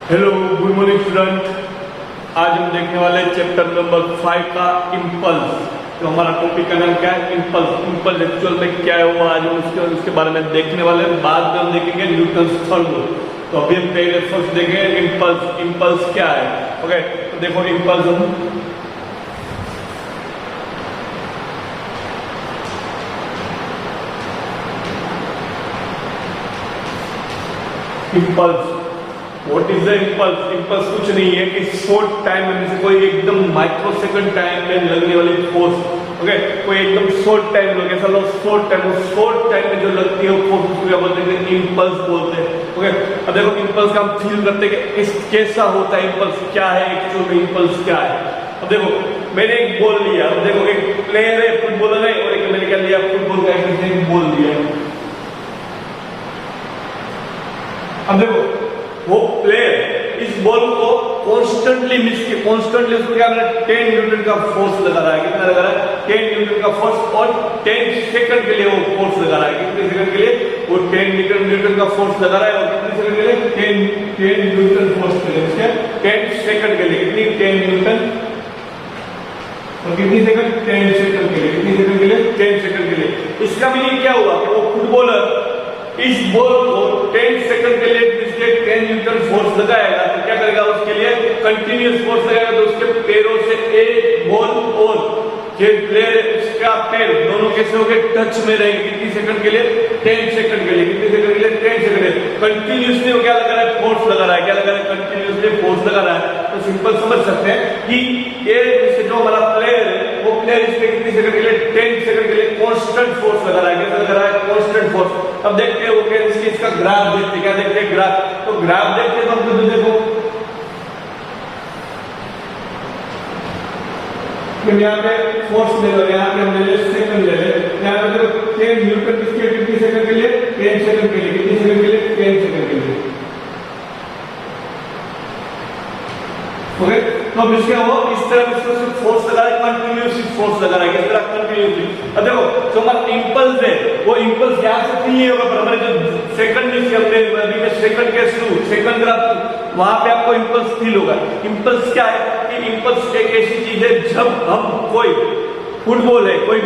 Hello, good morning student. आज हम देखने वाले चैप्टर नंबर 5 का इम्पल्स। तो हमारा टॉपिक का नाम क्या है? इम्पल्स। इम्पल्स एक्चुअल में क्या है वो आज हम उसके बारे में देखने वाले हैं। बाद में हम देखेंगे न्यूटन्स थर्ड लॉ। तो अभी हम पहले फर्स्ट देखेंगे इम्पल्स। इम्पल्स क्या है? ओके, तो देखो इम्पल्स हम impulse, what is the impulse? Impulse कुछ नहीं है कि शॉर्ट टाइम में से कोई एकदम माइक्रोसेकंड टाइम में लगने वाली फोर्स। ओके, कोई एकदम शॉर्ट टाइम लोग ऐसा लोग शॉर्ट टाइम में जो लगती है वो फोर्स उसको क्या बोलते हैं? इम्पल्स बोलते हैं। ओके, अब देखो इम्पल्स का हम फील करते हैं कि कैसा होता है इम्पल्स, क्या है एक्चुअल में इम्पल्स क्या है। अब देखो मैंने एक बॉल लिया, अब देखो एक प्लेयर है, फुटबॉलर है, और एक मैंने क्या लिया, फुटबॉल का एक बॉल लिया। अब देखो वो प्लेयर इस बॉल को कॉन्स्टेंटली उसको क्या कर रहा है? 10 न्यूटन का फोर्स लगा रहा है। कितना लगा रहा है? 10 न्यूटन का फोर्स, और 10 सेकंड के लिए वो फोर्स लगा रहा है। कितने सेकंड के लिए? वो 10 न्यूटन का फोर्स लगा रहा है, और कितने सेकंड के लिए? 10 न्यूटन फोर्स के लिए, 10 सेकंड के लिए। कितनी? 10 न्यूटन, और कितनी सेकंड? 10 सेकंड के लिए। कितनी सेकंड के लिए? 10 सेकंड के लिए। इसका मीनिंग क्या हुआ कि वो फुटबॉलर इस बॉल को 10 सेकंड के लिए 10 न्यूटन फोर्स लगाएगा, तो क्या करेगा? उसके लिए कंटिन्यूअस फोर्स लगाएगा, तो उसके पैरों से एक बॉल और जो प्लेयर उसका पैर दोनों कैसे हो गए? टच में रहेंगे। कितनी सेकंड के लिए? 10 सेकंड के लिए। कितनी सेकंड के लिए? 10 सेकंड के लिए। कंटिन्यूअसली वो क्या लगा रहा है? फोर्स लगा रहा है। क्या लगा रहा है? कंटिन्यूअसली फोर्स लगा रहा है। तो सिंपल समझ सकते हैं कि ये जो हमारा प्लेयर है वो प्लेयर इस पे कितनी सेकंड के लिए? 10 सेकंड के लिए कांस्टेंट फोर्स लगा रहा है। कैसा लगा रहा है? Constant force. अब देखते हैं वो इसका ग्राफ देखते हैं। क्या देखते हैं? ग्राफ। तो ग्राफ देखते हैं तो हम देखो यहाँ पे फोर्स ले लो, यहाँ पे हम ले ले सेकंड ले ले, यहाँ पे देखो 10 न्यूटन किसके? कितनी सेकंड के लिए? 10 सेकंड के लिए। कितनी सेकंड के लिए? 10 सेकंड के लिए। ओके, तो अब इसके वो इस तरह इसको सिर्फ फोर्स लगा रहा है, कंटिन्यूअसली फोर्स लगा रहा है। किस तरह? कंटिन्यूअसली। अब देखो जो हमारा इंपल्स है वो इंपल्स यहाँ से फील नहीं होगा, पर हमारे जो सेकंड हमने अभी में सेकंड के थ्रू सेकंड ग्राफ वहां पे आपको इंपल्स फील होगा। इंपल्स क्या है कि इंपल्स एक ऐसी चीज है जब हम कोई फुटबॉल है, कोई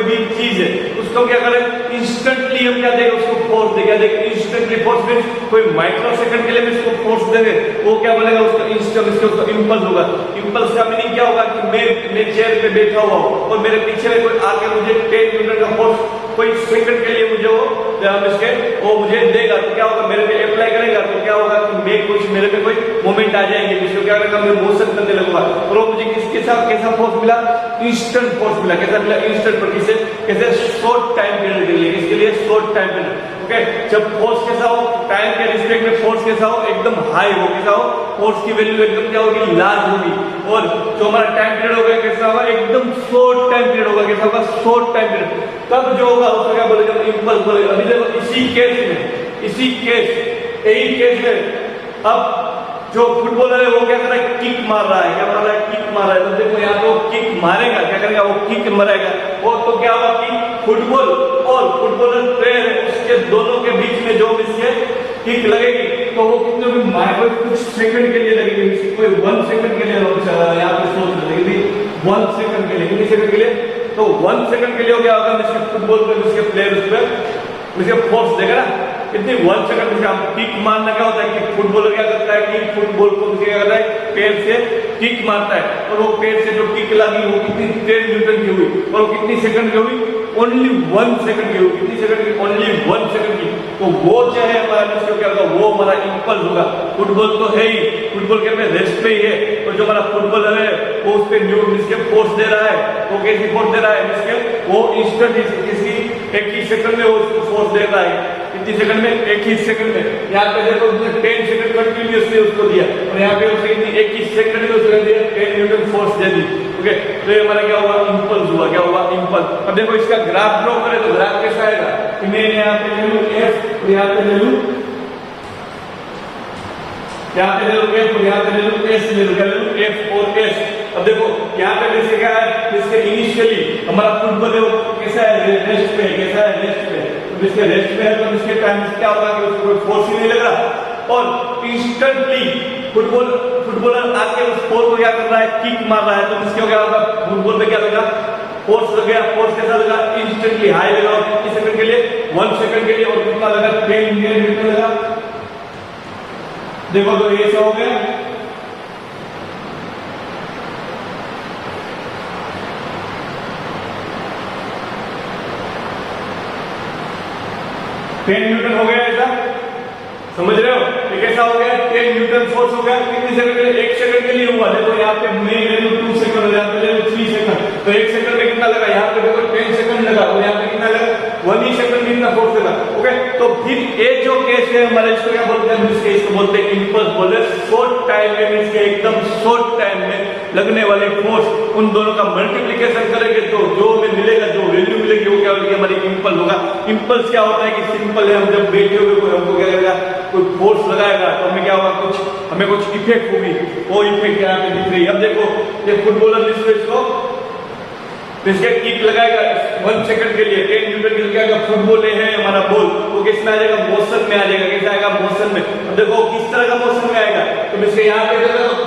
भी चीज है, उसको क्या करें? इंस्टेंटली हम क्या देंगे? उसको फोर्स देंगे। क्या देंगे? इंस्टेंटली फोर्स मींस कोई माइक्रो सेकंड के लिए भी इसको फोर्स देंगे, वो क्या बोलेगा? उसका इंस्टेंट उसका इंपल्स होगा। इंपल्स का मीनिंग क्या होगा कि मैं चेयर पे बैठा हुआ हूं और मेरे पीछे में कोई आके मुझे 10 न्यूटन का फोर्स कोई सेकंड के लिए मुझे वो मुझे देगा, तो क्या होगा? मेरे पे अप्लाई करेगा, तो क्या होगा कि मैं कुछ मेरे पे कोई मोमेंट आ जाएंगे, उसको क्या करेगा? मैं मोशन करने लगूंगा, और वो मुझे किसके साथ कैसा फोर्स मिला? इंस्टेंट फोर्स मिला। कैसा मिला? इंस्टेंट। पर किसे? कैसे? शॉर्ट टाइम पीरियड के लिए। किसके लिए? Short time period. ओके, जब फोर्स कैसा हो? टाइम के रिस्पेक्ट में फोर्स कैसा हो? एकदम हाई हो। कैसा हो? फोर्स की वैल्यू एकदम क्या होगी? लार्ज होगी। और जो हमारा टाइम पीरियड होगा कैसा होगा? एकदम शॉर्ट टाइम पीरियड होगा। कैसा होगा? Short time period. तब जो होगा उसको क्या बोलेगा? इंपल्स बोलेगा। अभी देखो यही केस में अब जो फुटबॉलर है वो क्या कर रहा है? किक मार रहा है। क्या मार रहा है? किक मार रहा है। तो देखो यहाँ पे वो किक मारेगा, क्या करेगा? वो किक मारेगा। वो तो क्या होगा कि फुटबॉल और फुटबॉलर प्लेयर है उसके दोनों के बीच में जो इसके किक लगेगी, तो वो कितने भी माइक्रो कुछ सेकंड के लिए लगेगी। कोई 1 सेकंड के लिए यहाँ पे सोच लगेगी 1 सेकंड के लिए। कितनी सेकंड के लिए? तो 1 सेकंड के लिए हो गया होगा इसके फुटबॉल पे इसके प्लेयर उस पर मुझे फोर्स देगा ना। कितनी? 1 सेकंड में किक मारना क्या होता है कि फुटबॉलर क्या करता है कि फुटबॉल को क्या करता है? पैर से किक मारता है, और वो पैर से जो किक लगी वो कितनी? 10 न्यूटन की हुई, और वो कितनी सेकंड की हुई? ओनली 1 सेकंड की हुई। कितनी सेकंड की? ओनली 1 सेकंड की। तो वो चाहे हमारा इसको क्या होगा? वो हमारा इंपल्स होगा। फुटबॉल तो है ही, फुटबॉल के में रेस्ट पे ही है, और जो हमारा फुटबॉलर है वो उस पे इसके फोर्स दे रहा है। वो कैसी फोर्स दे रहा है? इसके वो इंस्टेंट किसी एक ही सेकंड में वो फोर्स दे रहा है। कितनी सेकंड में? एक ही सेकंड में। यहाँ पे देखो उसने 10 सेकंड कंटिन्यूअसली उसको दिया, और यहाँ पे उसने एक ही सेकंड में उसको दिया 10 न्यूटन फोर्स दे दी। ओके, तो ये हमारा क्या हुआ? इंपल्स हुआ। क्या हुआ? इंपल्स। अब देखो इसका ग्राफ ड्रॉ करें तो ग्राफ कैसा आएगा कि मैं यहाँ पे ले लूं F, और यहाँ पे ले लूं यहाँ पे ले लूं F, और यहाँ पे ले लूं S, ले लूं F और S। अब देखो यहाँ पे इसके क्या है? इसके इनिशियली हमारा फुटबॉल है वो कैसा है? रेस्ट पे। कैसा है? रेस्ट पे। तो इसके रेस्ट में है तो इसके टाइम क्या होगा कि उसको कोई फोर्स ही नहीं लग रहा, और इंस्टेंटली फुटबॉलर आके उस बॉल को क्या कर रहा है, किक मार रहा है, तो इसके क्या होगा, फुटबॉल पे क्या लगा, फोर्स लग गया, फोर्स कैसा लगा, इंस्टेंटली हाई लगा, और कितने सेकंड के लिए, 1 सेकंड के लिए, और कितना लगा, 10 न्यूटन लगा। देखो तो ये सब हो गया। न्यूटन हो गया, ऐसा समझ रहे हो, ये कैसा हो गया, 10 न्यूटन फोर्स हो गया, कितने सेकंड के लिए, 1 सेकंड के लिए हुआ। देखो यहाँ पे मेन वैल्यू 2 सेकंड हो जाता है, 3 सेकंड, तो 1 सेकंड में कितना लगा, यहाँ पे देखो 10 सेकंड लगा, और यहाँ पे कितना लगा, 1 ही सेकंड में कितना फोर्स लगा। ओके, तो फिर ये जो केस है हमारे, इसको क्या बोलते हैं, इस केस को बोलते हैं इंपल्स बोले, शॉर्ट टाइम में, इसके एकदम शॉर्ट टाइम में लगने वाली फोर्स, उन दोनों का मल्टीप्लिकेशन करेंगे तो जो हमें मिलेगा, जो वैल्यू मिलेगी, वो क्या होगी, हमारी इंपल्स होगा। इंपल्स क्या होता है कि सिंपल है, हम जब बैठे हुए कोई हमको क्या करेगा, कोई फोर्स लगाएगा तो हमें क्या होगा, हमें कुछ इफेक्ट होगी, वो इफेक्ट यहाँ पे दिख रही है। अब देखो ये फुटबॉलर इसको इसके किक लगाएगा 1 सेकंड के लिए, 10 न्यूटन के लिए, फुटबॉल है हमारा बॉल, वो किस में आ जाएगा, मोशन में आ जाएगा। कैसे आएगा, मोशन में। अब देखो किस तरह का मोशन में आएगा, तो इसके यहाँ पे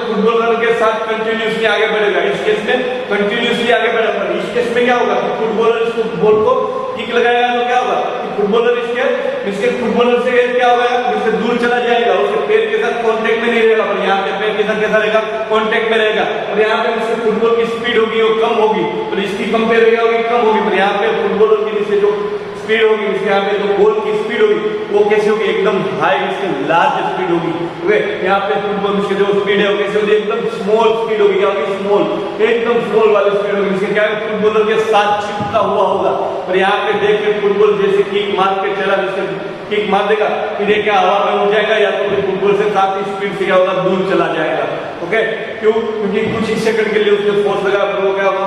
फुटबॉलर के साथ कंटिन्यूसली आगे बढ़ेगा, इस केस में कंटिन्यूसली आगे बढ़ेगा। इस केस में क्या होगा, फुटबॉलर इसको बॉल को किक लगाएगा तो क्या होगा, फुटबॉलर इसके फुटबॉलर से क्या होगा, इससे दूर चला जाएगा, उसके पैर के साथ कांटेक्ट में नहीं रहेगा, पर यहाँ पे पैर के साथ कैसा रहेगा, कांटेक्ट में रहेगा, और यहाँ पे इससे फुटबॉल की स्पीड होगी वो कम होगी, और इसकी कंपेयर होगी कम होगी, पर यहाँ पे फुटबॉलर की जिससे जो स्पीड होगी, इसके यहाँ पे जो बॉल की स्पीड होगी वो कैसे होगी, एकदम हाई, इसके लार्ज स्पीड होगी। ओके, यहाँ पे फुटबॉल की जो स्पीड है वो कैसे होगी, एकदम स्मॉल स्पीड होगी, क्या होगी, स्मॉल, एकदम स्मॉल वाली स्पीड होगी। इसके क्या है, फुटबॉलर के साथ चिपका हुआ होगा, और यहाँ पे देख के फुटबॉल जैसे किक मार के चला, किक मार देगा, फिर ये क्या हवा में उड़ जाएगा, या तो फुटबॉल से काफी स्पीड से क्या होगा, दूर चला जाएगा। ओके, क्यों, क्योंकि कुछ ही सेकंड के लिए उसने फोर्स लगा, फिर वो क्या होगा,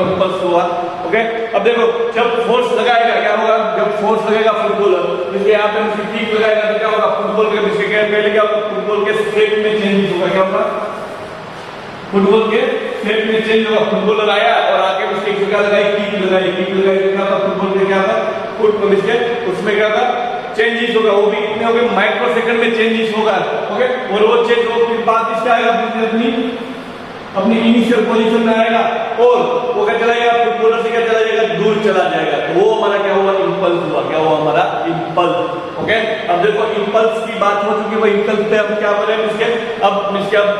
इंपल्स हुआ। ओके, अब देखो जब फोर्स लगाएगा क्या होगा, जब फोर्स लगेगा फुटबॉलर, इसके यहाँ पे उसकी किक लगाएगा तो क्या होगा, फुटबॉल के पहले क्या होगा, फुटबॉल के शेप में चेंज होगा। क्या होगा, फुटबॉल के शेप में चेंज होगा। फुटबॉलर आया और आके उसके क्या लगाई, किक लगाई तो क्या होगा, फुटबॉल के क्या होगा, फुटबॉल इसके उसमें क्या होगा, चेंजेस होगा, वो भी कितने होंगे, माइक्रो सेकंड में चेंजेस होगा। ओके, और वो चेंज हो फिर बाद इसका आएगा, अपनी इनिशियल पोजीशन में आएगा, और वो क्या चला जाएगा, फुटबॉलर से क्या चला जाएगा, दूर चला जाएगा, तो वो हमारा क्या हुआ, इंपल्स हुआ। क्या हुआ, हमारा इंपल्स। ओके, अब देखो इंपल्स की बात हो चुकी है, वो इंपल्स पे हम क्या बोले इसके, अब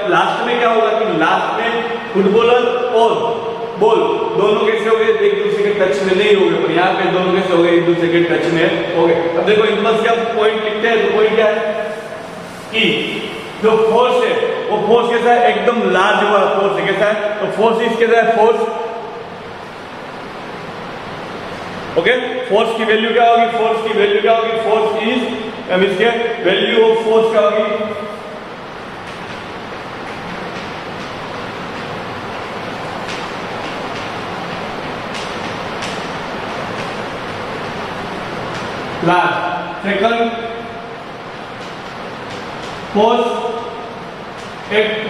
लास्ट में क्या होगा कि लास्ट में फुटबॉलर और बॉल दोनों कैसे हो गए, एक दूसरे के टच में नहीं हो गए, पर यहाँ पे दोनों कैसे हो गए, एक दूसरे के टच में हो गए। अब देखो इंपल्स का पॉइंट लिखते हैं, तो पॉइंट क्या है कि जो फोर्स है वो फोर्स कैसा है, एकदम लार्ज वाला फोर्स है। कैसा है, तो फोर्स इज कैसा है, फोर्स। ओके, फोर्स की वैल्यू क्या होगी, फोर्स की वैल्यू क्या होगी, फोर्स इज इसके वैल्यू ऑफ फोर्स क्या होगी, large. Second, force act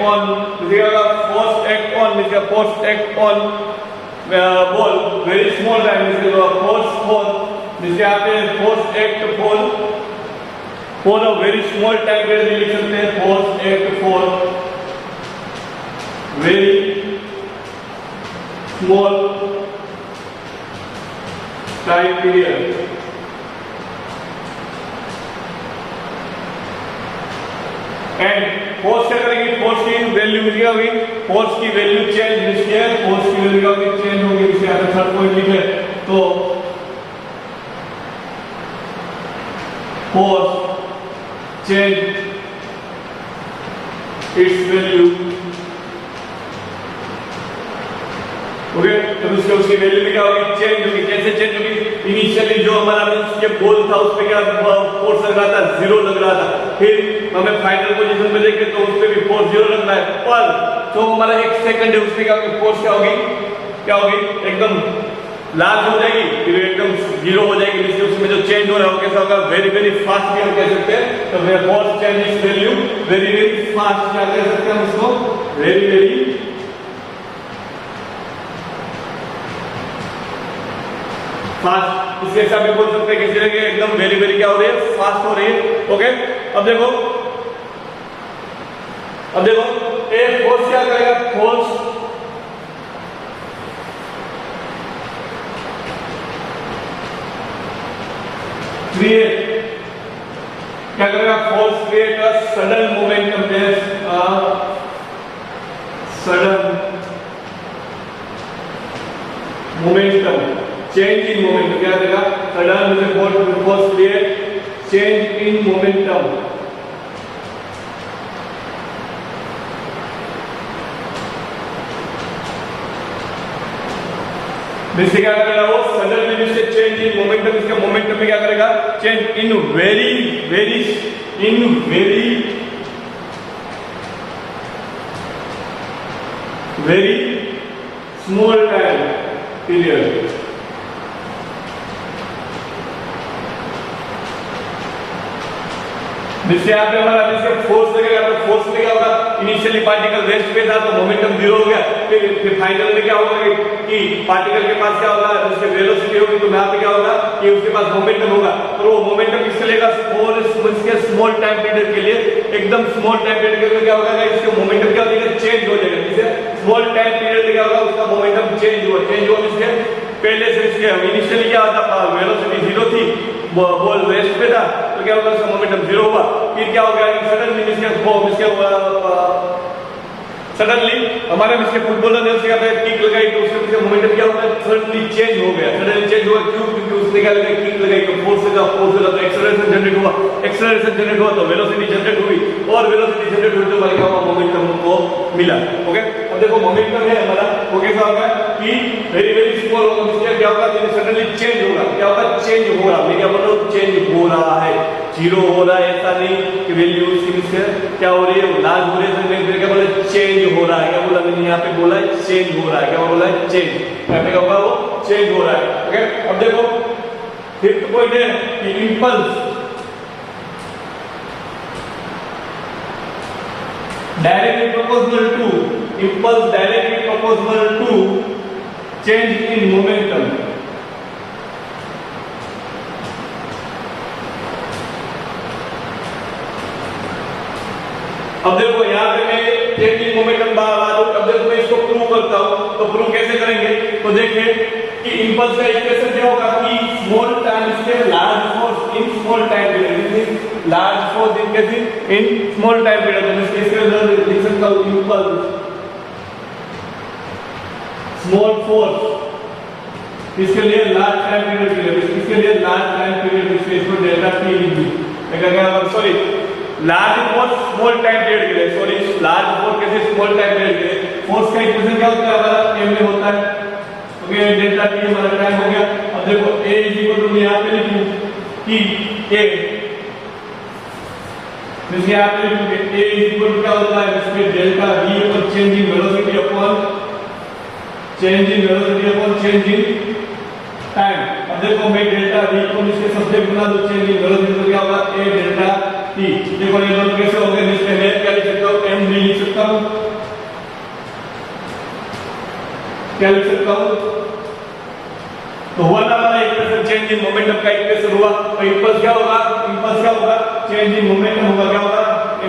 on, force act on, force act on ball very small time, force जिसके यहाँ पे force act for a very small time period लिख सकते हैं, force act for very small time period. And force क्या करेगी, force की value क्या होगी, फोर्स की वैल्यू चेंज, इसके फोर्स की वैल्यू क्या होगी, चेंज होगी। इसके आगे थर्ड पॉइंट लिखे, तो force change it's value. Okay, तो उसकी वैल्यू में क्या होगी, चेंज होगी। कैसे चेंज होगी, इनिशियली जो हमारा ये बॉल था उस पे क्या फोर्स लग रहा था, 0 लग रहा था, फिर हमें फाइनल पोजीशन में देखें तो उस पे भी फोर्स 0 लग रहा है, पर जो हमारा 1 सेकंड है उसमें क्या होगी, फोर्स क्या होगी, एकदम लार्ज हो जाएगी, फिर एकदम 0 हो जाएगी। इसलिए उसमें जो चेंज हो रहा है वो कैसा होगा, वेरी वेरी फास्ट भी हम कह सकते हैं। तो फोर्स चेंज इस वैल्यू वेरी वेरी फास्ट, क्या कह सकते हैं हम इसको, वेरी वेरी फास्ट, इसके हिसाब से बोल सकते हैं किसी जगह एकदम वेरी वेरी क्या हो रही है, फास्ट हो रही है। ओके, अब देखो ए फोर्स क्या करेगा, फोर्स क्रिएट क्या करेगा, force create a sudden momentum, sudden momentum, change in momentum, क्या करेगा, sudden force create change in momentum. इससे क्या करेगा, वो सडनली इससे चेंज इन मोमेंटम, इसके मोमेंटम में क्या करेगा, change in very very small time period. जिससे यहाँ पे हमारा जिससे फोर्स लगेगा, तो फोर्स में क्या होगा, इनिशियली पार्टिकल रेस्ट पे था तो मोमेंटम जीरो हो गया, फिर फाइनल में क्या होगा कि पार्टिकल के पास क्या होगा, उसकी वेलोसिटी होगी, तो यहाँ पे क्या होगा कि उसके पास मोमेंटम होगा, और वो मोमेंटम किसके लेगा, स्मॉल टाइम पीरियड के लिए, एकदम स्मॉल टाइम पीरियड के लिए क्या होगा, इसका मोमेंटम क्या हो जाएगा, चेंज हो जाएगा। जिससे स्मॉल टाइम पीरियड क्या होगा, उसका मोमेंटम चेंज हुआ इसके पहले से इसके इनिशियली क्या था, वेलोसिटी जीरो थी, बॉल रेस्ट पे था, तो क्या होगा, उसका मोमेंटम जीरो हुआ, फिर क्या हो गया, सडनली हमारे इसके फुटबॉलर ने उसके किक लगाई, तो उसके मोमेंटम क्या होगा, सडनली चेंज हो गया, सडनली चेंज हुआ, क्यों, क्योंकि उसने क्या लगाई, किक लगाई, तो फोर्स लगा तो एक्सेलरेशन जनरेट हुआ, तो वेलोसिटी जनरेट हुई, और वेलोसिटी जनरेट हुई तो क्या हुआ, मोमेंटम को मिला। ओके, अब देखो मोमेंटम है हमारा, वो कैसा होगा कि वेरी वेरी स्मॉल होगा, इसलिए क्या होगा, सडनली चेंज होगा, क्या होगा, चेंज हो रहा, मैं क्या बोल रहा हूँ, चेंज हो रहा है, जीरो हो रहा है ऐसा नहीं कि वैल्यू उसकी क्या हो रही है, लार्ज हो रही है, क्या बोला, चेंज हो रहा है, क्या बोला मैंने यहाँ पे, बोला चेंज हो रहा है, क्या बोला है, चेंज, यहाँ पे क्या होगा, वो चेंज हो रहा है। ओके, अब देखो फिफ्थ पॉइंट है कि impulse directly proportional to, impulse directly proportional to change in momentum. अब देखो यहाँ पे मैं चेंज इन मोमेंटम बार, अब देखो मैं इसको प्रूव करता हूँ, तो प्रूव कैसे करेंगे, तो देखिए कि इंपल्स का इक्वेशन क्या होगा कि स्मॉल टाइम से large force in small time period, large force in small time period, तो मैं इसके लिख सकता हूँ इंपल्स स्मॉल फोर्स, इसके लिए लार्ज टाइम पीरियड के लिए, इसके लिए लार्ज टाइम पीरियड, इसको डेल्टा टी लिख दूं, sorry large force small time period के लिए, सॉरी लार्ज फोर्स कैसे, स्मॉल टाइम पीरियड के लिए, फोर्स का इक्वेशन क्या होता है हमारा, m में होता है, ओके, डेल्टा टी हमारा टाइम हो गया। अब देखो a इज इक्वल टू, मैं यहाँ पे लिखूं कि a, जैसे यहाँ पे लिखूं कि a इज इक्वल टू क्या होता है, इसमें डेल्टा v और change in velocity upon change in time. अब देखो मैं डेल्टा v को इसके सब्जेक्ट बना दूं, चेंज इन वेलोसिटी, तो क्या होगा, a डेल्टा t, देखो ये दोनों कैसे हो गए, इसमें मैं क्या लिख सकता हूँ, m v लिख सकता हूँ, क्या लिख सकता हूँ, तो हुआ ना हमारा इक्वेशन, चेंज इन मोमेंटम का इक्वेशन हुआ, तो इंपल्स क्या होगा, चेंज इन मोमेंटम होगा,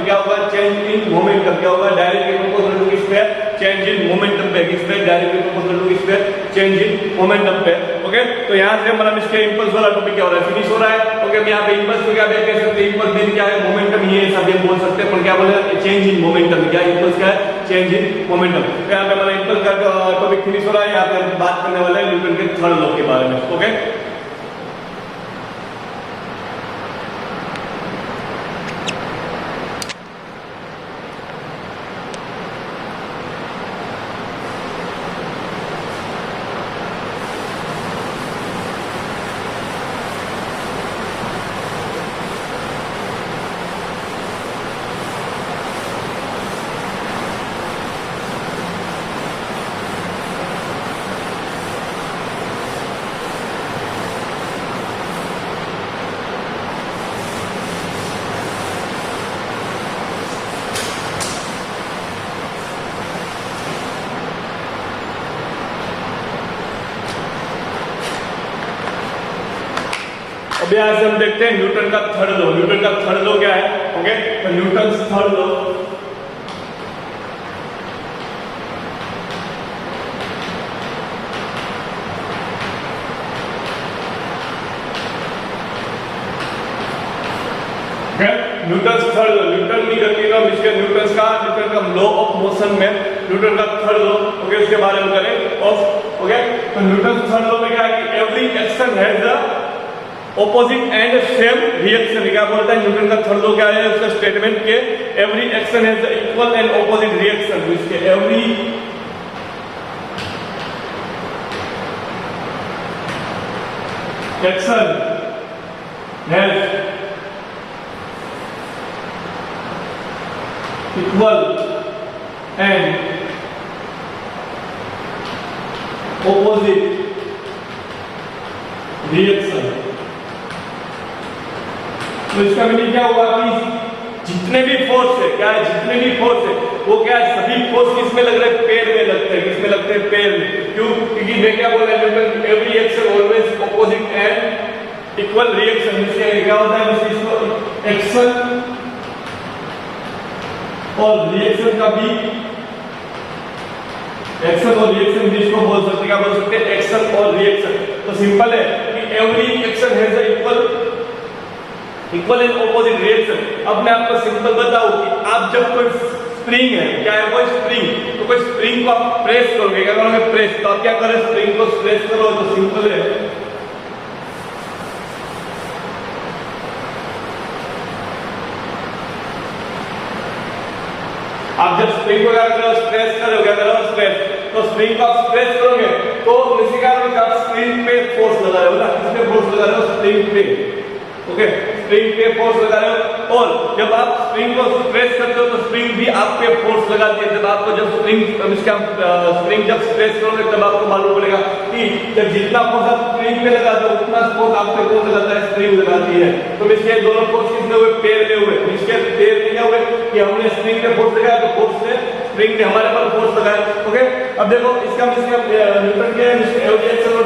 क्या होगा, चेंज इन मोमेंटम, क्या होगा, डायरेक्टली प्रोपोर्शनल टू किस पे, चेंज इन मोमेंटम पे, किस पे, डायरेक्टली प्रोपोर्शनल टू किस पे, चेंज इन मोमेंटम पे। ओके, तो यहाँ से हमारा इसके इंपल्स वाला टॉपिक क्या हो रहा है, फिनिश हो रहा है। ओके, मैं यहाँ पे इंपल्स को क्या कह सकते हैं, इंपल्स दिन क्या है, मोमेंटम ही है, सब बोल सकते हैं, पर क्या बोले, चेंज इन मोमेंटम, क्या इंपल्स क्या है, चेंज इन मोमेंटम। तो यहाँ पे हमारा इंपल्स का टॉपिक फिनिश हो रहा है। यहाँ पे हम बात करने वाले हैं न्यूटन के थर्ड लॉ के बारे में। ओके, अभी यहाँ से हम देखते हैं न्यूटन का थर्ड लॉ। न्यूटन का थर्ड लॉ क्या है? ओके, तो Newton third law Newton third law, Newton की गति का न्यूटन का लॉ ऑफ मोशन में न्यूटन का थर्ड लॉ, ओके, उसके बारे में करें ऑफ। ओके, तो न्यूटन थर्ड लॉ में क्या है कि every action has the opposite and same reaction. क्या बोलता है न्यूटन का थर्ड लॉ? क्या है उसका स्टेटमेंट के every action has the equal and opposite reaction. इसके every action has equal and opposite reaction। तो इसका मीनिंग क्या हुआ कि जितने भी फोर्स है, क्या है, जितने भी फोर्स है वो क्या है, सभी फोर्स किसमें लग रहे हैं? पैर में लगते हैं। किसमें लगते हैं? पैर में। क्यों? क्योंकि मैं क्या बोल रहा हूं, every action always opposite and equal reaction. इससे क्या होता है? इसको एक्शन और रिएक्शन का भी, एक्शन और रिएक्शन भी इसको बोल सकते हैं। क्या बोल सकते हैं? एक्शन और रिएक्शन। तो सिंपल है कि every action has a equal and opposite reaction. अब मैं आपको सिंपल बताऊं कि आप जब कोई स्प्रिंग है, क्या है कोई स्प्रिंग, तो कोई स्प्रिंग को आप प्रेस करोगे, क्या करोगे? प्रेस। तो आप क्या करें? स्प्रिंग को प्रेस करो। तो सिंपल है, आप जब स्प्रिंग को क्या करो? स्ट्रेस करो। क्या करो? स्ट्रेस। तो स्प्रिंग को आप स्ट्रेस करोगे तो इससे क्या होगा? आप स्प्रिंग पे फोर्स लगा रहे हो ना, किस पे फोर्स लगा रहे हो? स्प्रिंग पे। ओके, स्प्रिंग पे फोर्स लगा रहे हो। और जब आप स्प्रिंग को स्ट्रेस करते हो तो स्प्रिंग भी आप पे फोर्स लगाती है। जब आपको जब स्प्रिंग जब स्ट्रेस करोगे तब आपको मालूम पड़ेगा कि जब जितना फोर्स आप स्प्रिंग पे लगाते हो उतना फोर्स आप पे कौन लगाता है? स्प्रिंग लगाती है। तो इसके दोनों फोर्स किसने हुए? पैर में हुए। इसके पैर में क्या हुए कि हमने स्प्रिंग पे फोर्स लगाया तो फोर्स से स्प्रिंग ने हमारे पर फोर्स लगाया। ओके, अब देखो इसका न्यूटन के रिएक्शन और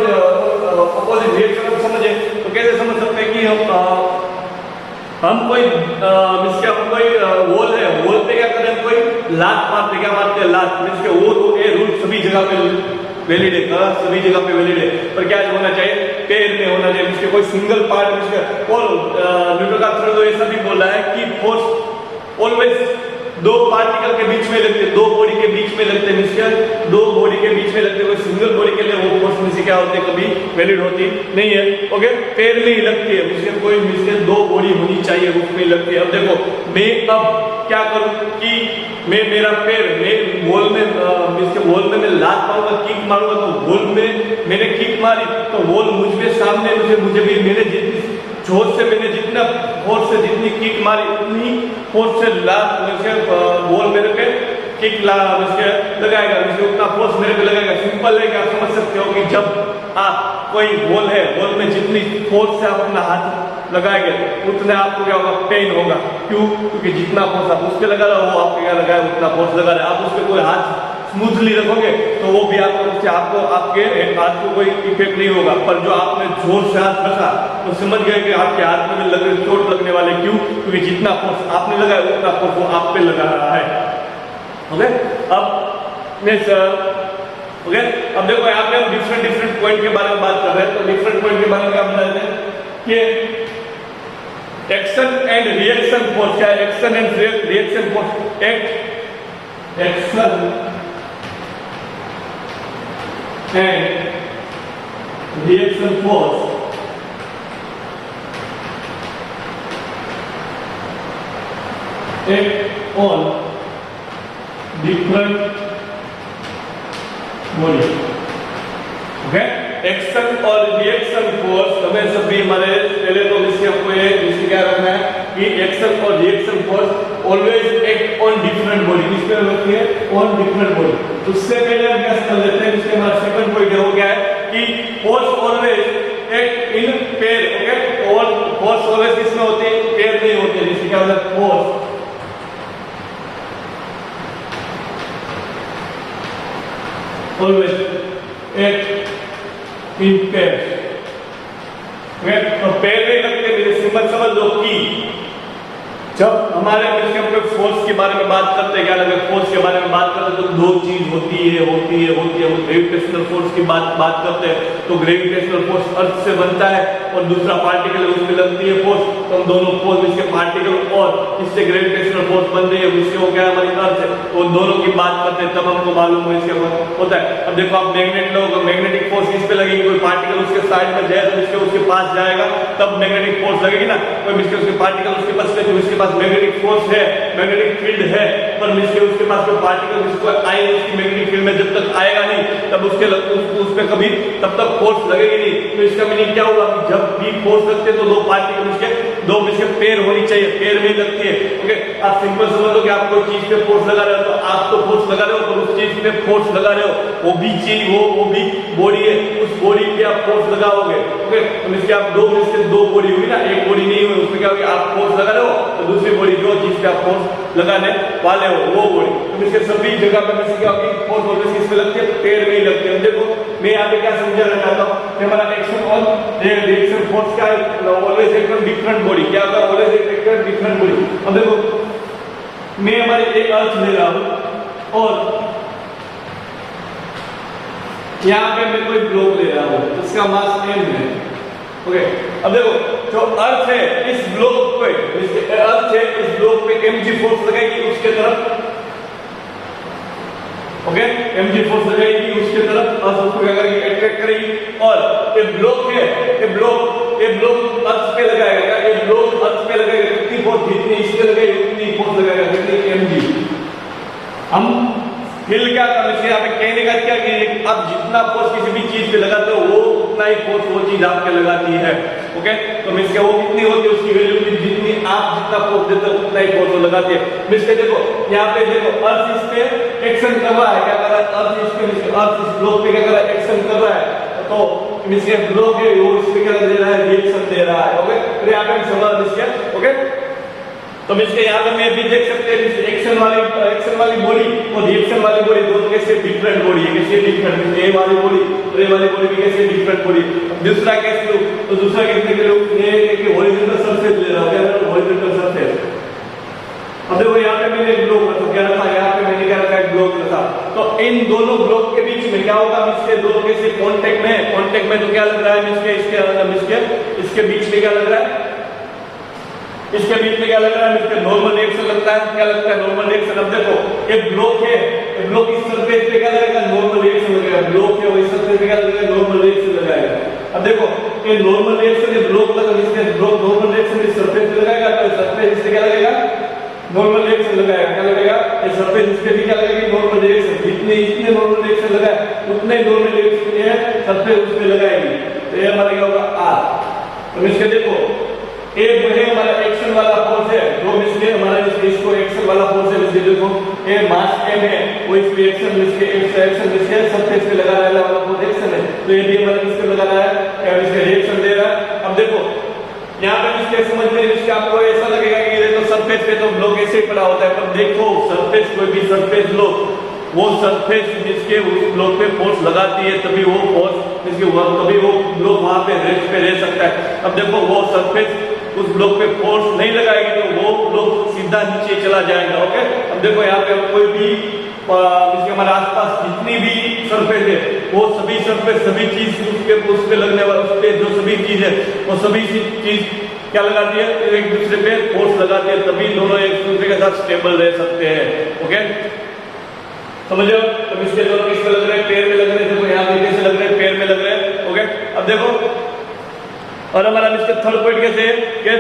ऑपोजिट रिएक्शन को समझे तो कैसे समझ सकते हैं कि हम कोई वॉल है, वॉल पे क्या करें? कोई लात मारते, क्या मारते हैं? लात। इसके वो रूल सभी जगह पे वैलिड है, सभी जगह पे वैलिड है। पर क्या होना चाहिए? पैर में होना चाहिए। इसके कोई सिंगल पार्ट में। और न्यूटन का थर्ड लॉ ऐसा भी बोला है कि फोर्स ऑलवेज दो पार्टिकल के बीच में लगते हैं, दो बॉडी के बीच में लगते हैं। दो बॉडी के बीच में लगते हैं। कोई सिंगल बॉडी के लिए वो फोर्स में से क्या होते हैं? कभी वैलिड होती नहीं है। ओके, पैर में ही लगती है। इसमें कोई मिसके दो बॉडी होनी चाहिए, उसमें ही लगती है। अब देखो मैं अब क्या करूं कि मैं मेरा पैर मैं वॉल में वॉल में मैं लात मारूंगा, किक मारूंगा। तो वॉल में मैंने किक मारी तो वॉल मुझ में सामने मुझे भी मैंने जितनी जोर से मैंने जितना फोर्स से जितनी किक मारी उतनी फोर्स से बॉल मेरे पे किक लगाएगा, उतना फोर्स मेरे पे लगाएगा। सिंपल है कि आप समझ सकते हो कि जब आप कोई बॉल है, बॉल में जितनी फोर्स से आप अपना हाथ लगाएंगे उतने आपको क्या होगा? पेन होगा। क्यों? क्योंकि जितना फोर्स आप उस पर लगा रहे हो वो आपको क्या लगाए? उतना फोर्स लगा रहे। आप उस पर कोई हाथ स्मूथली रखोगे तो वो भी आपको आपके हाथ को कोई इफेक्ट नहीं होगा। पर जो आपने जोर से हाथ रखा तो समझ गए कि आपके हाथ में चोट लगने वाले। क्यों? क्योंकि जितना फोर्स आपने लगाया उतना फोर्स वो आप पे लगा रहा है। ओके, अब ओके, अब देखो यहाँ पे हम डिफरेंट पॉइंट के बारे में बात कर रहे हैं। तो डिफरेंट पॉइंट के बारे में क्या बता देते हैं कि एक्शन एंड रिएक्शन फोर्स। क्या है? Action and reaction force. Action and reaction force act on different body। Okay, action और रिएक्शन फोर्स हमें सभी हमारे पहले तो इसके आपको ये क्या रखना है कि एक्शन और reaction force always act on different body. किस पे होती है? On different body. उससे पहले हम क्या कर लेते हैं? इसके हमारा सेकंड पॉइंट हो गया है कि force always act in pair. Okay, और फोर्स ऑलवेज किसमें होती है? पेयर नहीं होती है। जिससे क्या होता है? Force always act in pair. तो पैर में लगते मेरे सिंबल समझ लो की। जब हमारे फोर्स के बारे में बात करते हैं, क्या लगे फोर्स के बारे में बात करते हैं, तो दो चीज होती है वो ग्रेविटेशनल फोर्स की बात करते हैं, तो ग्रेविटेशनल फोर्स अर्थ से बनता है और दूसरा पार्टिकल उसमें लगती है फोर्स, तो हम दोनों फोर्स इसके पार्टिकल और इससे ग्रेविटेशनल फोर्स बन रही है, इससे वो क्या हमारी अर्थ है, वो दोनों की बात करते हैं, तब हमको मालूम है इसके होता है। अब देखो आप मैग्नेट लोग, मैग्नेटिक फोर्स इस पे लगेगी, कोई पार्टिकल उसके साइड में जाए तो उसके पास जाएगा तब मैग्नेटिक फोर्स लगेगी ना, कोई उसके पार्टिकल उसके पास है तो उसके पास मैग्नेटिक फोर्स है, मैग्नेटिक फील्ड है, पर उसके पास कोई पार्टिकल उसको आए उसकी मैग्नेटिक फील्ड में जब तक आएगा नहीं तब उस पे कभी तब तक फोर्स लगेगी नहीं। तो इसका मीनिंग क्या हुआ कि जब भी फोर्स लगते हैं तो दो पार्टिकल उसके पैर होनी चाहिए, पैर में लगती है। ओके, आप सिंपल समझ लो कि आप कोई चीज पे फोर्स लगा रहे हो तो आप तो फोर्स लगा रहे हो, तो उस चीज पे फोर्स लगा रहे हो, वो भी चीज वो भी बॉडी है, उस बॉडी पे आप फोर्स लगाओगे। ओके, तो इसके आप दो बॉडी हुई ना, एक बॉडी नहीं हुई, उसमें क्या होगी आप फोर्स लगा रहे हो तो दूसरी बॉडी जो चीज पे आप फोर्स लगाने वाले हो वो बॉडी, तो इसके सभी जगह पे क्या होगी फोर्स ऑलवेज किस पे लगती है, पैर में ही लगती है। देखो मैं यहाँ पे क्या समझाना चाहता हूँ कि हमारा एक्शन और रिएक्शन फोर्स का ऑलवेज एक डिफरेंट बॉडी, क्या होगा ऑलवेज एक डिफरेंट बॉडी। अब देखो मैं हमारे एक अर्थ ले रहा हूँ और यहाँ पे मैं कोई ब्लॉक ले रहा हूँ, इसका मास m है। ओके, अब देखो जो अर्थ है इस ब्लॉक पे, अर्थ है इस ब्लॉक पे mg फोर्स लगाएगी उसके तरफ। ओके, mg फोर्स लगाएगी उसके तरफ, अर्थ उसको क्या करेगी अट्रैक्ट करेगी, और ये ब्लॉक है, ये ब्लॉक अर्थ पे लगाएगा, ये ब्लॉक अर्थ पे लगाएगा कितनी फोर्स, जितनी इस पे लगेगी उतनी फोर्स लगाएगा, कितनी mg। हम हिल क्या कर रहे हैं यहाँ पे कहने का क्या कि आप जितना फोर्स किसी भी चीज पे लगाते हो वो उतना ही फोर्स वो चीज आप पे लगाती है। ओके, तो मींस क्या वो कितनी होती है उसकी वैल्यू भी जितनी आप जितना फोर्स देते हो उतना ही फोर्स वो लगाती है। मींस के देखो यहाँ पे देखो अर्थ इस पे एक्शन कर रहा है, क्या कर रहा है अर्थ इस पे, अर्थ इस ब्लॉक पे क्या कर रहा है एक्शन कर रहा है, तो मींस के ब्लॉक है वो इस पे क्या दे रहा है रिएक्शन दे रहा है। ओके, तो यहाँ पे समझ लीजिए। ओके, तो इसके यहाँ पे मैं भी देख सकते हैं एक्शन वाली बॉडी और रिएक्शन वाली बॉडी दोनों कैसे डिफरेंट बॉडी है, कैसे डिफरेंट, ए वाली बॉडी और ए वाली बॉडी भी कैसे डिफरेंट बॉडी। दूसरा केस लो तो दूसरा केस में लो ये एक हॉरिजॉन्टल सरफेस ले रहा हूं, हॉरिजॉन्टल सरफेस। अब देखो यहाँ पे मैंने एक ब्लॉक रखा, क्या रखा यहाँ पे मैंने क्या रखा एक ब्लॉक रखा, तो इन दोनों ब्लॉक के बीच में क्या होगा, इसके दोनों कैसे कांटेक्ट में तो क्या लग रहा है इसके बीच में क्या लग रहा है, इसके बीच में क्या लग रहा है, इसके नॉर्मल रिएक्शन लगता है, क्या लगता है नॉर्मल रिएक्शन। अब देखो एक ब्लॉक है, ब्लॉक इस सरफेस पे क्या लगेगा नॉर्मल रिएक्शन लगेगा, ब्लॉक है वही सरफेस पे क्या लगेगा नॉर्मल रिएक्शन लगाएगा। अब देखो ये नॉर्मल रिएक्शन ये ब्लॉक लगा, इसके ब्लॉक नॉर्मल रिएक्शन इस सरफेस पे लगाएगा, तो सरफेस इससे क्या लगेगा नॉर्मल रिएक्शन लगाएगा, क्या लगेगा ये सरफेस इसके भी क्या लगेगी नॉर्मल रिएक्शन, जितने नॉर्मल रिएक्शन लगाए उतने नॉर्मल रिएक्शन ये सरफेस उस पे लगाएगी, तो ये हमारा क्या होगा R। तो इसके देखो एक है हमारा एक्शन वाला फोर्स है, जो इसके हमारा इसको एक्शन वाला फोर्स है, इसके देखो ये मास m है, वो इस पे एक्शन इसके एक्शन इसके सरफेस पे लगा रहा है वाला फोर्स एक्शन है, तो ये भी हमारा किस पे लगा रहा है, क्या इसके रिएक्शन दे रहा है। अब देखो यहाँ पे इसके समझ में इसके आपको ऐसा लगेगा कि ये तो सरफेस पे तो ब्लॉक ऐसे ही पड़ा होता है, पर देखो सरफेस कोई भी सरफेस लो वो सरफेस जिसके उस ब्लॉक पे फोर्स लगाती है तभी वो फोर्स इसके तभी वो ब्लॉक वहां पे रेस्ट पे रह सकता है। अब देखो वो सरफेस उस ब्लॉक पे फोर्स नहीं लगाएगी तो वो ब्लॉक सीधा नीचे चला जाएगा। ओके, अब देखो यहाँ पे कोई भी इसके हमारे आसपास जितनी भी सरफेस है वो सभी सरफेस सभी चीज उस पे लगने वाला उस पे जो सभी चीज है वो सभी चीज क्या लगाती है एक दूसरे पे फोर्स लगाती है, तभी दोनों एक दूसरे के साथ स्टेबल रह सकते हैं। ओके, समझो, तो इसके दोनों किस पे लग रहे हैं पैर में लग रहे हैं, देखो यहाँ पे कैसे लग रहे हैं पैर में लग रहे हैं। ओके, अब देखो और हमारा इसका थर्ड पॉइंट कैसे है कि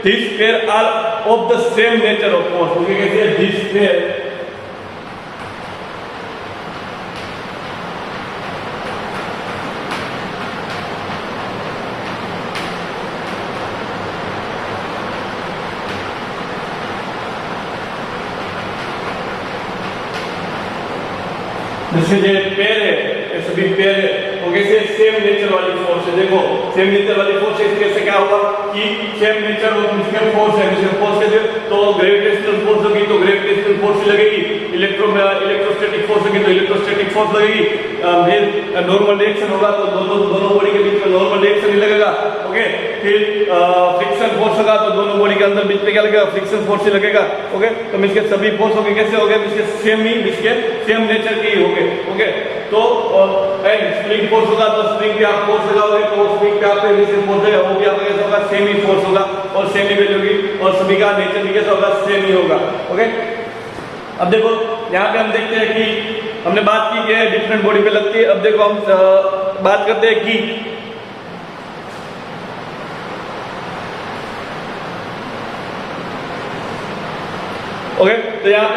this pair are of the same nature of force, okay कैसे है दिस पेयर जैसे ये पेयर है ये सभी पेयर है, वो कैसे सेम नेचर वाली फोर्स है। देखो सेम नेचर वाली फोर्स है, इसके क्या होगा कि सेम नेचर और म्यूजिकल फोर्स है, म्यूजिकल फोर्स है तो ग्रेविटेशनल फोर्स होगी तो ग्रेविटेशनल फोर्स लगेगी, इलेक्ट्रोस्टैटिक फोर्स होगी तो इलेक्ट्रोस्टैटिक फोर्स लगेगी, फिर नॉर्मल रिएक्शन होगा तो दोनों बॉडी के बीच में नॉर्मल रिएक्शन ही लगेगा। ओके, फिर फ्रिक्शन फोर्स होगा तो दोनों बॉडी के अंदर बीच में क्या लगेगा, फ्रिक्शन फोर्स ही लगेगा। ओके, तो इसके सभी फोर्स होंगे कैसे हो गए, इसके सेम नेचर के ही होंगे। ओके, तो स्प्रिंग फोर्स होगा तो स्प्रिंग पे आप फोर्स लगाओगे तो स्प्रिंग पे आप फोर्स है वो भी आपका कैसा होगा, सेम ही फोर्स होगा और सेम ही वैल्यू होगी और सभी का नेचर भी कैसा होगा, सेम ही होगा। ओके, अब देखो यहाँ पे हम देखते हैं कि हमने बात की है डिफरेंट बॉडी पे लगती है। अब देखो हम बात करते हैं कि ओके, तो यहाँ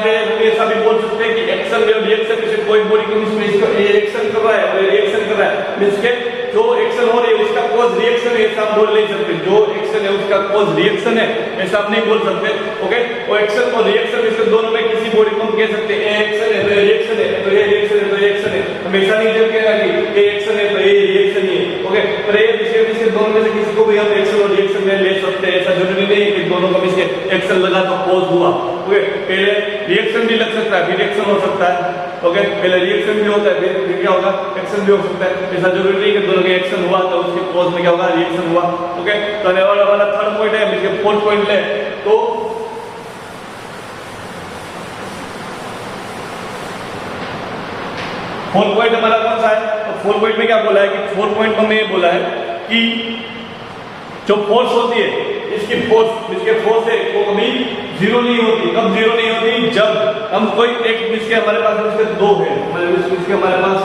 पे ऐसा भी बोल सकते हैं कि एक्शन में रिएक्शन जैसे कोई बॉडी को इसमें रिएक्शन कर रहा है और रिएक्शन कर रहा है, मींस के जो एक्शन हो रही है उसका कॉज रिएक्शन है ऐसा हम बोल नहीं सकते, जो एक्शन है उसका कॉज रिएक्शन है ऐसा हम नहीं बोल सकते। ओके, वो एक्शन और रिएक्शन इसके दोनों में किसी बॉडी को हम कह सकते हैं ए एक्शन है तो रिएक्शन है, तो ये रिएक्शन है तो रिएक्शन है, हमेशा नहीं जब कहना कि ए एक्शन है तो ये रिएक्शन ही है। ओके, पर ये इसके दोनों में से किसी को भी हम एक्शन और रिएक्शन में ले सकते हैं, ऐसा जरूरी नहीं है कि दोनों को इसके एक्शन लगा तो कॉज हुआ। ओके, पहले रिएक्शन भी लग सकता है फिर एक्शन हो सकता है। ओके, पहले रिएक्शन भी होता है फिर क्या होगा, एक्शन भी हो सकता है, ऐसा जरूरी नहीं कि दोनों के एक्शन हुआ तो उसके कॉज में क्या होगा, रिएक्शन हुआ। ओके, तो हमारा थर्ड पॉइंट है, इसके फोर्थ पॉइंट ले तो फोर्थ पॉइंट हमारा कौन सा है, तो फोर्थ पॉइंट में क्या बोला है कि फोर्थ पॉइंट में ये बोला है कि जो फोर्स होती है इसकी फोर्स है वो कभी जीरो नहीं होती। कब जीरो नहीं होती, जब हम कोई एक इसके हमारे पास दो है, हमारे पास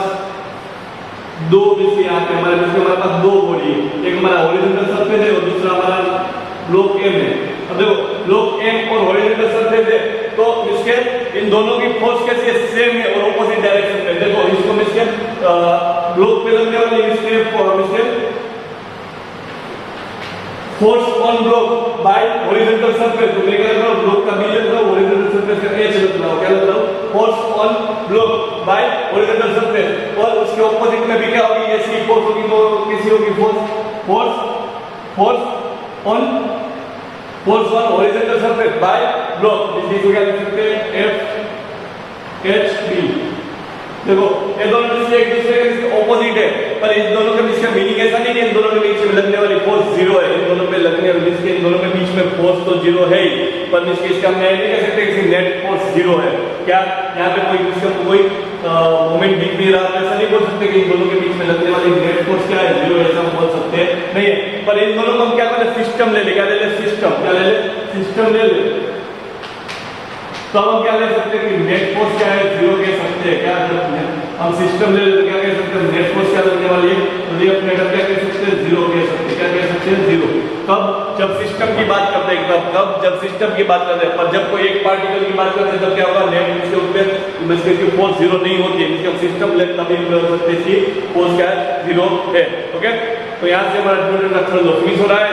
दो यहाँ पे हमारे पास दो बॉडी है, एक हमारा हॉरिजॉन्टल सरफेस है और दूसरा हमारा ब्लॉक एम है। अब देखो ब्लॉक एम और हॉरिजॉन्टल सरफेस है तो इसके इन दोनों की फोर्स कैसी है, सेम है और ऑपोजिट डायरेक्शन में। देखो इसको इसके ब्लॉक पे लगने वाली इसके force on block bye horizontal surface, तो मैं क्या कर रहा हूं, ब्लॉक का बी लिख रहा हूं, हॉरिजॉन्टल सरफेस का एच लिख रहा हूं, क्या लिख रहा हूं, force on block bye horizontal surface. और उसके ऑपोजिट में भी क्या होगी, ऐसी फोर्स होगी तो कैसी होगी, force on horizontal surface by block, इसको क्या लिख सकते हैं, एफ एच बी। देखो ये दोनों एक दूसरे के ऑपोजिट है, पर इन दोनों के बीच का मीनिंग ऐसा नहीं कि इन दोनों के बीच में लगने वाली फोर्स जीरो है, इन दोनों पे लगने वाली इन दोनों के बीच में फोर्स तो जीरो है ही, पर इसका हम नहीं कह सकते कि नेट फोर्स जीरो है। क्या यहाँ पे कोई मोमेंट दिख नहीं रहा, ऐसा नहीं बोल सकते कि इन दोनों के बीच में लगने वाली नेट फोर्स क्या है, जीरो, ऐसा हम बोल सकते नहीं है। पर इन दोनों को हम क्या करें, सिस्टम ले ले, क्या ले ले, सिस्टम, क्या ले ले, सिस्टम ले ले, तो हम क्या ले सकते हैं कि नेट फोर्स क्या है, जीरो कह सकते हैं। क्या हम सिस्टम ले लेते क्या कह सकते हैं, नेट फोर्स क्या लगने वाली है, रिएक्ट मेथड क्या कह सकते हैं, जीरो कह सकते हैं। क्या कह सकते हैं, जीरो। कब, जब सिस्टम की बात करते हैं, कब जब सिस्टम की बात करते हैं, पर जब कोई एक पार्टिकल की बात करते हैं तब क्या होगा, नेट इसके ऊपर इसकी फोर्स जीरो नहीं होती है, इसके सिस्टम ले तभी बोल सकते हैं कि फोर्स क्या है, जीरो है। ओके, तो यहाँ से हमारा ट्यूटोरियल का थर्ड फिनिश हो रहा है।